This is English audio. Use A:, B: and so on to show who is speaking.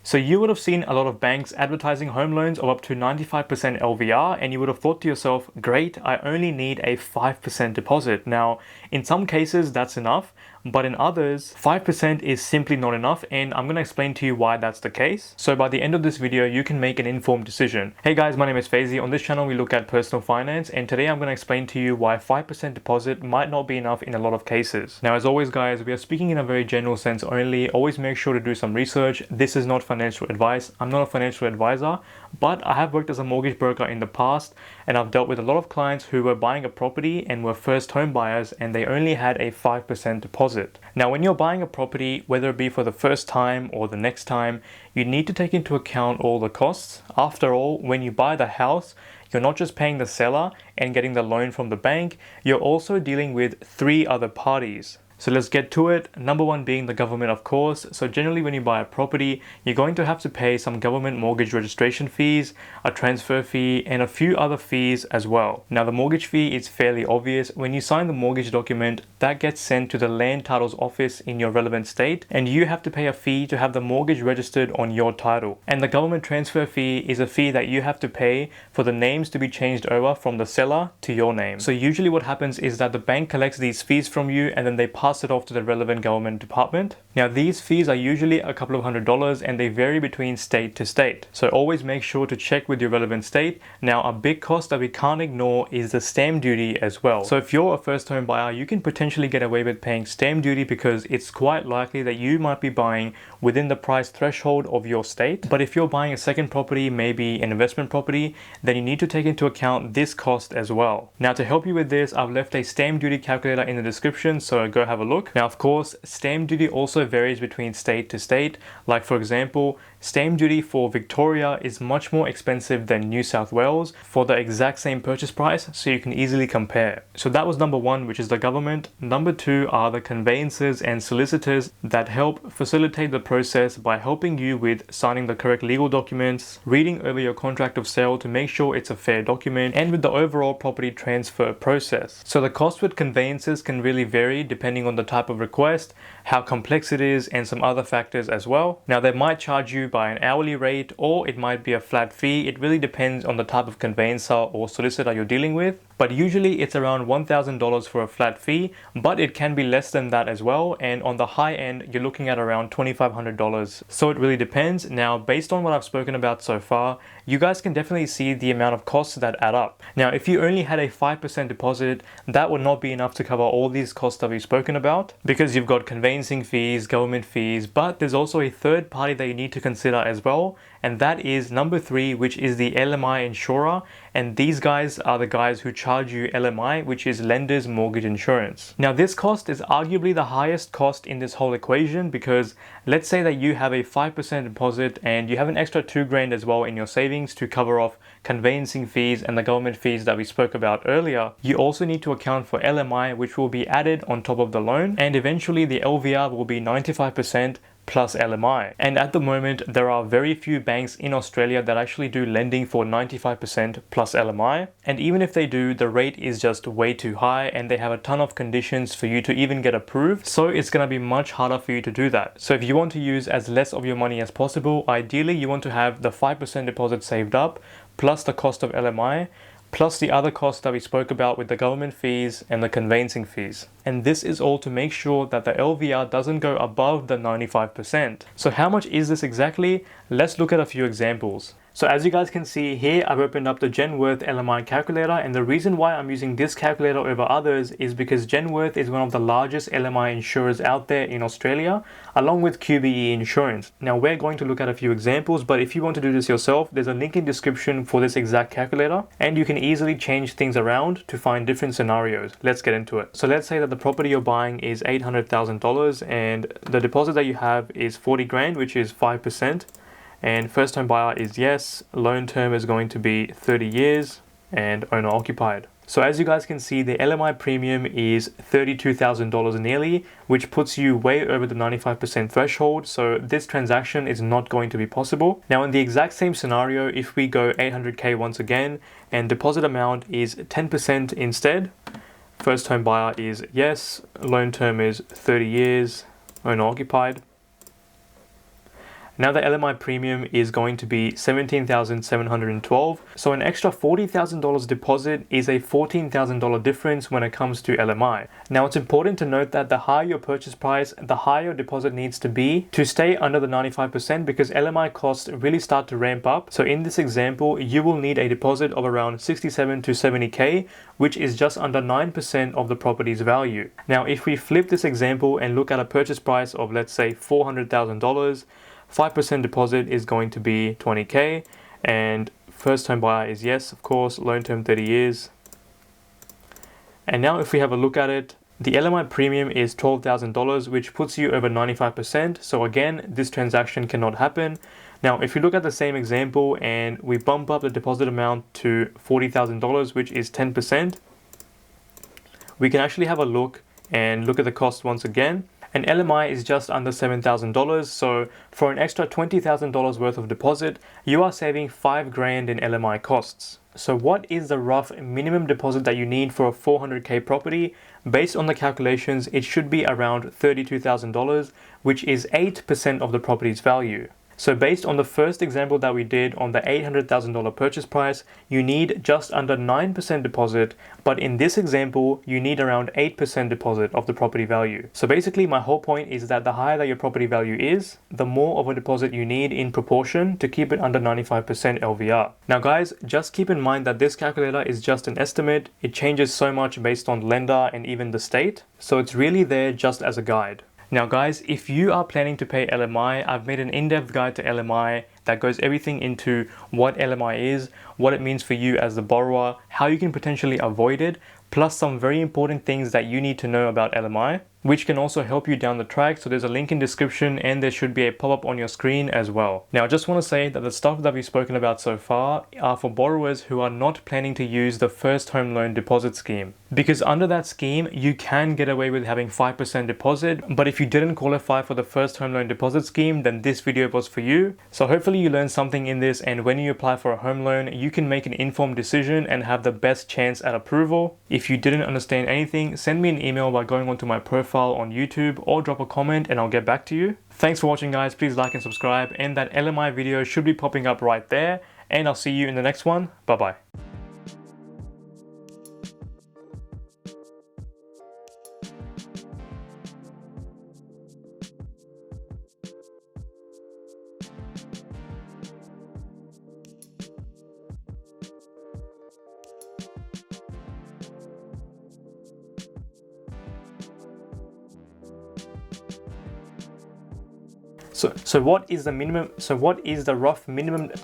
A: So you would have seen a lot of banks advertising home loans of up to 95% LVR, and you would have thought to yourself, great, I only need a 5% deposit. Now, in some cases that's enough, but in others, 5% is simply not enough, and I'm going to explain to you why that's the case. So by the end of this video, you can make an informed decision. Hey guys, my name is Faizi. On this channel, we look at personal finance, and today I'm going to explain to you why 5% deposit might not be enough in a lot of cases. Now, as always guys, we are speaking in a very general sense only. Always make sure to do some research. This is not financial advice. I'm not a financial advisor, but I have worked as a mortgage broker in the past, and I've dealt with a lot of clients who were buying a property and were first home buyers, and they only had a 5% deposit. Now, when you're buying a property, whether it be for the first time or the next time, you need to take into account all the costs. After all, when you buy the house, you're not just paying the seller and getting the loan from the bank, you're also dealing with 3 other parties. So let's get to it. Number one being the government, of course. So generally when you buy a property, you're going to have to pay some government mortgage registration fees, a transfer fee, and a few other fees as well. Now the mortgage fee is fairly obvious. When you sign the mortgage document, that gets sent to the land titles office in your relevant state, and you have to pay a fee to have the mortgage registered on your title. And the government transfer fee is a fee that you have to pay for the names to be changed over from the seller to your name. So usually what happens is that the bank collects these fees from you and then they pass it off to the relevant government department. Now these fees are usually a couple of $100 and they vary between state to state. So always make sure to check with your relevant state. Now a big cost that we can't ignore is the stamp duty as well. So if you're a first home buyer, you can potentially get away with paying stamp duty because it's quite likely that you might be buying within the price threshold of your state. But if you're buying a second property, maybe an investment property, then you need to take into account this cost as well. Now to help you with this, I've left a stamp duty calculator in the description, so go have a look. Now of course, stamp duty also varies between state to state. Like for example, stamp duty for Victoria is much more expensive than New South Wales for the exact same purchase price, so you can easily compare. So that was number one, which is the government. Number two are the conveyancers and solicitors that help facilitate the process by helping you with signing the correct legal documents, reading over your contract of sale to make sure it's a fair document, and with the overall property transfer process. So the cost with conveyancers can really vary depending on the type of request, how complex it is, and some other factors as well. Now they might charge you by an hourly rate or it might be a flat fee. It really depends on the type of conveyancer or solicitor you're dealing with. But usually it's around $1,000 for a flat fee, but it can be less than that as well. And on the high end, you're looking at around $2,500. So it really depends. Now, based on what I've spoken about so far, you guys can definitely see the amount of costs that add up. Now, if you only had a 5% deposit, that would not be enough to cover all these costs that we've spoken about, because you've got conveyancing fees, government fees, but there's also a third party that you need to consider as well. And that is number 3, which is the LMI insurer. And these guys are the guys who charge you LMI, which is lender's mortgage insurance. Now this cost is arguably the highest cost in this whole equation, because let's say that you have a 5% deposit and you have an extra $2,000 as well in your savings to cover off conveyancing fees and the government fees that we spoke about earlier. You also need to account for LMI, which will be added on top of the loan, and eventually the LVR will be 95% plus LMI. And at the moment, there are very few banks in Australia that actually do lending for 95% plus LMI. And even if they do, the rate is just way too high and they have a ton of conditions for you to even get approved. So it's going to be much harder for you to do that. So if you want to use as less of your money as possible, ideally you want to have the 5% deposit saved up plus the cost of LMI, plus the other costs that we spoke about with the government fees and the conveyancing fees. And this is all to make sure that the LVR doesn't go above the 95%. So how much is this exactly? Let's look at a few examples. So as you guys can see here, I've opened up the Genworth LMI calculator, and the reason why I'm using this calculator over others is because Genworth is one of the largest LMI insurers out there in Australia, along with QBE Insurance. Now we're going to look at a few examples, but if you want to do this yourself, there's a link in description for this exact calculator, and you can easily change things around to find different scenarios. Let's get into it. So let's say that the property you're buying is $800,000 and the deposit that you have is $40,000, which is 5%. And first home buyer is yes, loan term is going to be 30 years and owner occupied. So as you guys can see, the LMI premium is $32,000 nearly, which puts you way over the 95% threshold. So this transaction is not going to be possible. Now in the exact same scenario, if we go 800K once again and deposit amount is 10% instead, first home buyer is yes, loan term is 30 years, owner occupied. Now the LMI premium is going to be $17,712. So an extra $40,000 deposit is a $14,000 difference when it comes to LMI. Now it's important to note that the higher your purchase price, the higher your deposit needs to be to stay under the 95% because LMI costs really start to ramp up. So in this example, you will need a deposit of around 67 to 70K, which is just under 9% of the property's value. Now, if we flip this example and look at a purchase price of, let's say, $400,000, 5% deposit is going to be 20K, and first home buyer is yes, of course, loan term 30 years. And now if we have a look at it, the LMI premium is $12,000, which puts you over 95%. So again, this transaction cannot happen. Now, if you look at the same example and we bump up the deposit amount to $40,000, which is 10%, we can actually have a look and look at the cost once again. And LMI is just under $7,000. So for an extra $20,000 worth of deposit, you are saving $5,000 in LMI costs. So what is the rough minimum deposit that you need for a 400K property? Based on the calculations, it should be around $32,000, which is 8% of the property's value. So based on the first example that we did on the $800,000 purchase price, you need just under 9% deposit, but in this example, you need around 8% deposit of the property value. So basically my whole point is that the higher that your property value is, the more of a deposit you need in proportion to keep it under 95% LVR. Now guys, just keep in mind that this calculator is just an estimate. It changes so much based on lender and even the state. So it's really there just as a guide. Now guys, if you are planning to pay LMI, I've made an in-depth guide to LMI that goes everything into what LMI is, what it means for you as the borrower, how you can potentially avoid it, plus some very important things that you need to know about LMI, which can also help you down the track. So there's a link in description and there should be a pop-up on your screen as well. Now I just want to say that the stuff that we've spoken about so far are for borrowers who are not planning to use the first home loan deposit scheme. Because under that scheme, you can get away with having 5% deposit, but if you didn't qualify for the first home loan deposit scheme, then this video was for you. So hopefully you learned something in this, and when you apply for a home loan, you can make an informed decision and have the best chance at approval. If you didn't understand anything, send me an email by going onto my profile on YouTube or drop a comment and I'll get back to you. Thanks for watching guys, please like and subscribe, and that LMI video should be popping up right there, and I'll see you in the next one. Bye bye. So what is the rough minimum